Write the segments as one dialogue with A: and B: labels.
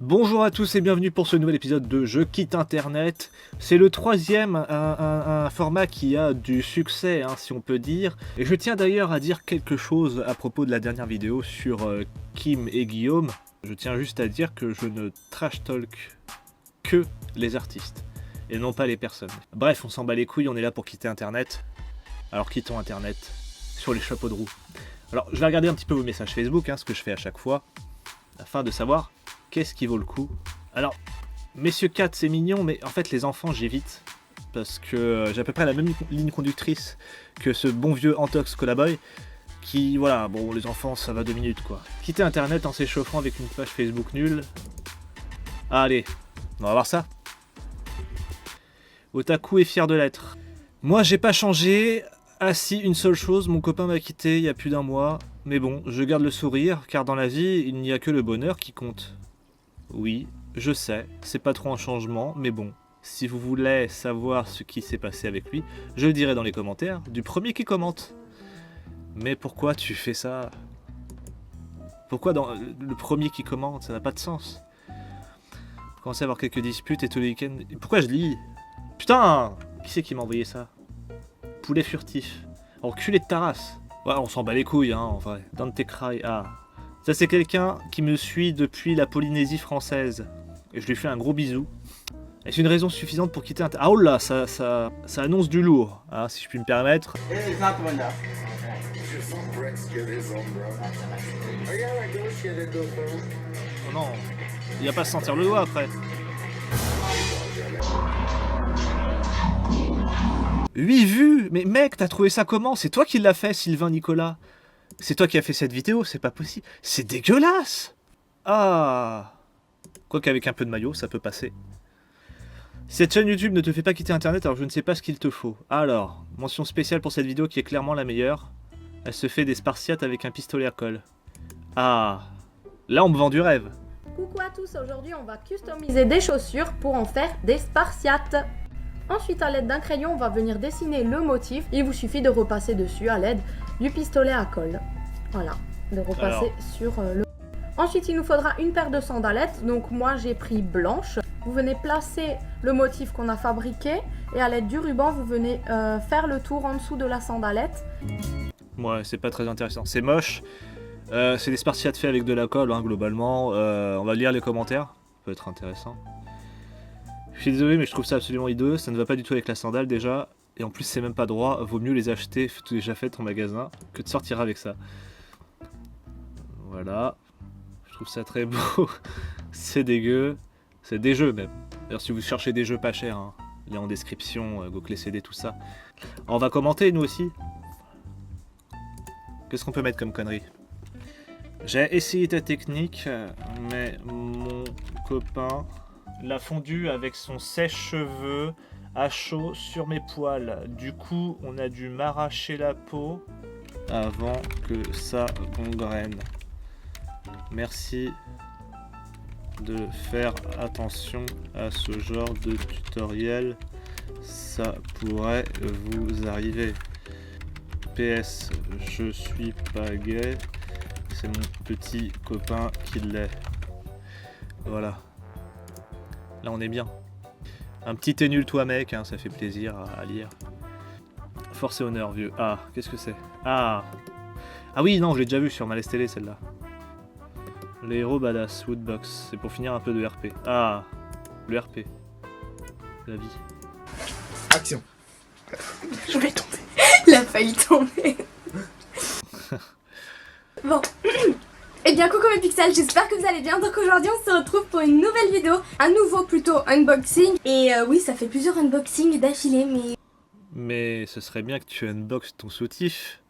A: Bonjour à tous et bienvenue pour ce nouvel épisode de Je quitte Internet. C'est le troisième, un format qui a du succès, si on peut dire. Et je tiens d'ailleurs à dire quelque chose à propos de la dernière vidéo sur Kim et Guillaume. Je tiens juste à dire que je ne trash talk que les artistes et non pas les personnes. Bref, on s'en bat les couilles, on est là pour quitter Internet. Alors quittons Internet sur les chapeaux de roue. Alors je vais regarder un petit peu vos messages Facebook, ce que je fais à chaque fois, afin de savoir qu'est-ce qui vaut le coup. Alors, Messieurs 4, c'est mignon, mais en fait, les enfants, j'évite. Parce que j'ai à peu près la même ligne conductrice que ce bon vieux Antox Colaboy. Qui, voilà, bon, les enfants, ça va 2 minutes, quoi. Quitter Internet en s'échauffant avec une page Facebook nulle. Allez, on va voir ça. Otaku est fier de l'être. Moi, j'ai pas changé. Ah si, une seule chose, mon copain m'a quitté il y a plus d'1 mois. Mais bon, je garde le sourire, car dans la vie, il n'y a que le bonheur qui compte. Oui, je sais, c'est pas trop un changement, mais bon, si vous voulez savoir ce qui s'est passé avec lui, je le dirai dans les commentaires, du premier qui commente. Mais pourquoi tu fais ça? Pourquoi dans le premier qui commente? Ça n'a pas de sens. Vous commencez à avoir quelques disputes et tous les week-ends... Pourquoi je lis? Putain! Qui c'est qui m'a envoyé ça? Poulet furtif. Enculé de ta race. Ouais, on s'en bat les couilles, en vrai. Dante Cry, Ça c'est quelqu'un qui me suit depuis la Polynésie française. Et je lui fais un gros bisou. Est-ce une raison suffisante pour quitter Internet? Ah oh là, ça annonce du lourd, si je puis me permettre. Oh non, il va pas se sentir le doigt après. 8 vues. Mais mec, t'as trouvé ça comment? C'est toi qui l'as fait, Sylvain Nicolas. C'est toi qui as fait cette vidéo, c'est pas possible. C'est dégueulasse. Quoique avec un peu de maillot, ça peut passer. Cette chaîne YouTube ne te fait pas quitter Internet, alors je ne sais pas ce qu'il te faut. Alors, mention spéciale pour cette vidéo qui est clairement la meilleure. Elle se fait des spartiates avec un pistolet à colle. Là on me vend du rêve.
B: Coucou à tous, aujourd'hui on va customiser des chaussures pour en faire des spartiates. Ensuite, à l'aide d'un crayon, on va venir dessiner le motif. Il vous suffit de repasser dessus à l'aide du pistolet à colle. Voilà, de repasser sur le... Ensuite, il nous faudra une paire de sandalettes. Donc moi, j'ai pris blanche. Vous venez placer le motif qu'on a fabriqué. Et à l'aide du ruban, vous venez faire le tour en dessous de la sandalette.
A: Ouais, c'est pas très intéressant. C'est moche. C'est des spartiates faits avec de la colle, globalement. On va lire les commentaires. Ça peut être intéressant. Je suis désolé, mais je trouve ça absolument hideux. Ça ne va pas du tout avec la sandale déjà. Et en plus, c'est même pas droit. Vaut mieux les acheter déjà faites en magasin que de sortir avec ça. Voilà. Je trouve ça très beau. C'est dégueu. C'est des jeux même. D'ailleurs, si vous cherchez des jeux pas chers, lien en description, Go-Clé CD, tout ça. On va commenter nous aussi. Qu'est-ce qu'on peut mettre comme connerie? J'ai essayé ta technique, mais mon copain l'a fondu avec son sèche-cheveux à chaud sur mes poils. Du coup, on a dû m'arracher la peau avant que ça gangrène. Merci de faire attention à ce genre de tutoriel. Ça pourrait vous arriver. PS, je suis pas gay. C'est mon petit copain qui l'est. Voilà. Là, on est bien. Un petit t'es nul toi mec, ça fait plaisir à lire. Force et honneur vieux. Qu'est-ce que c'est? Ah oui, non, je l'ai déjà vu sur Malaise Télé celle-là. Les héros badass, Woodbox. C'est pour finir un peu de RP. Le RP. La vie.
C: Action.
D: Je vais tomber. Il a failli tomber. Bon. Eh bien coucou mes pixels, j'espère que vous allez bien. Donc aujourd'hui on se retrouve pour une nouvelle vidéo. Un nouveau plutôt unboxing. Et oui, ça fait plusieurs unboxings d'affilée
A: mais ce serait bien que tu unboxes ton soutif.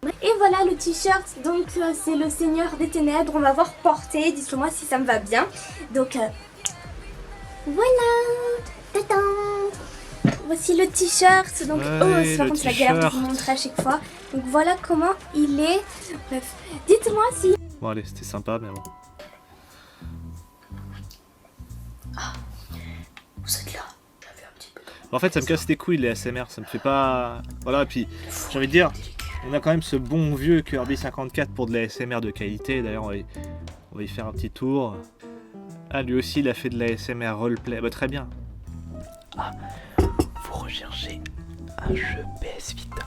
D: Et voilà le t-shirt. Donc c'est le Seigneur des Ténèbres. On va voir porter. Dites-moi si ça me va bien. Donc voilà. Tadam. Voici le t-shirt. Donc c'est par contre la galère de vous montrer à chaque fois. Donc voilà comment il est. Bref, dites-moi si...
A: Bon allez, c'était sympa mais bon.
D: Vous êtes là.
A: En fait ça me casse les couilles les ASMR, ça me fait pas... Voilà, et puis j'ai envie de dire, on a quand même ce bon vieux Kirby 54 pour de la ASMR de qualité. D'ailleurs On va y faire un petit tour. Ah, lui aussi, il a fait de la ASMR roleplay. Bah, très bien. Ah, vous recherchez un jeu PS Vita.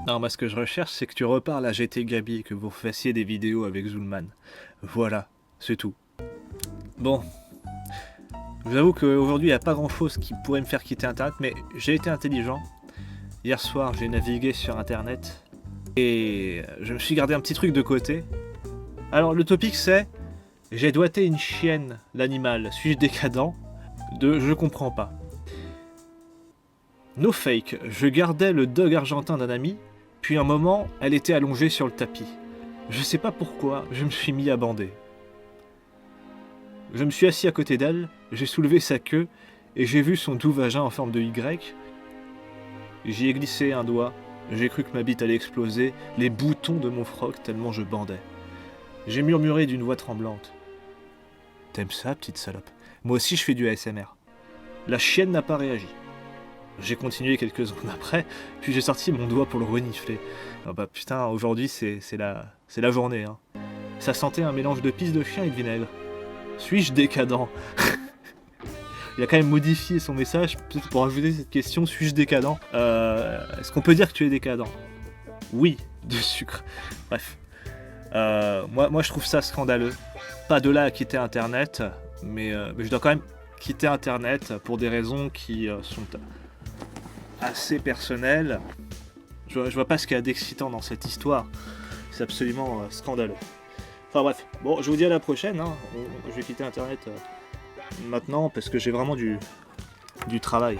A: Non, moi, ce que je recherche, c'est que tu reparles à GT Gabi et que vous fassiez des vidéos avec Zulman. Voilà, c'est tout. Bon. Je vous avoue qu'aujourd'hui, il n'y a pas grand-chose qui pourrait me faire quitter Internet, mais j'ai été intelligent. Hier soir, j'ai navigué sur Internet et je me suis gardé un petit truc de côté. Alors, le topic, c'est « J'ai doigté une chienne, l'animal, suis-je décadent ?» de « Je comprends pas ». No fake, je gardais le dog argentin d'un ami, puis un moment, elle était allongée sur le tapis. Je sais pas pourquoi, je me suis mis à bander. Je me suis assis à côté d'elle, j'ai soulevé sa queue, et j'ai vu son doux vagin en forme de Y. J'y ai glissé un doigt, j'ai cru que ma bite allait exploser, les boutons de mon froc tellement je bandais. J'ai murmuré d'une voix tremblante. « T'aimes ça, petite salope? Moi aussi je fais du ASMR. » La chienne n'a pas réagi. J'ai continué quelques secondes après, puis j'ai sorti mon doigt pour le renifler. Oh bah putain, aujourd'hui c'est la journée. Hein. Ça sentait un mélange de pisse de chien et de vinaigre. Suis-je décadent? Il a quand même modifié son message pour ajouter cette question, suis-je décadent? Est-ce qu'on peut dire que tu es décadent? Oui, de sucre. Bref. Moi je trouve ça scandaleux. Pas de là à quitter Internet, mais je dois quand même quitter Internet pour des raisons qui sont assez personnelles. Je vois pas ce qu'il y a d'excitant dans cette histoire. C'est absolument scandaleux. Enfin bref, bon, je vous dis à la prochaine. Hein. Je vais quitter Internet maintenant parce que j'ai vraiment du travail.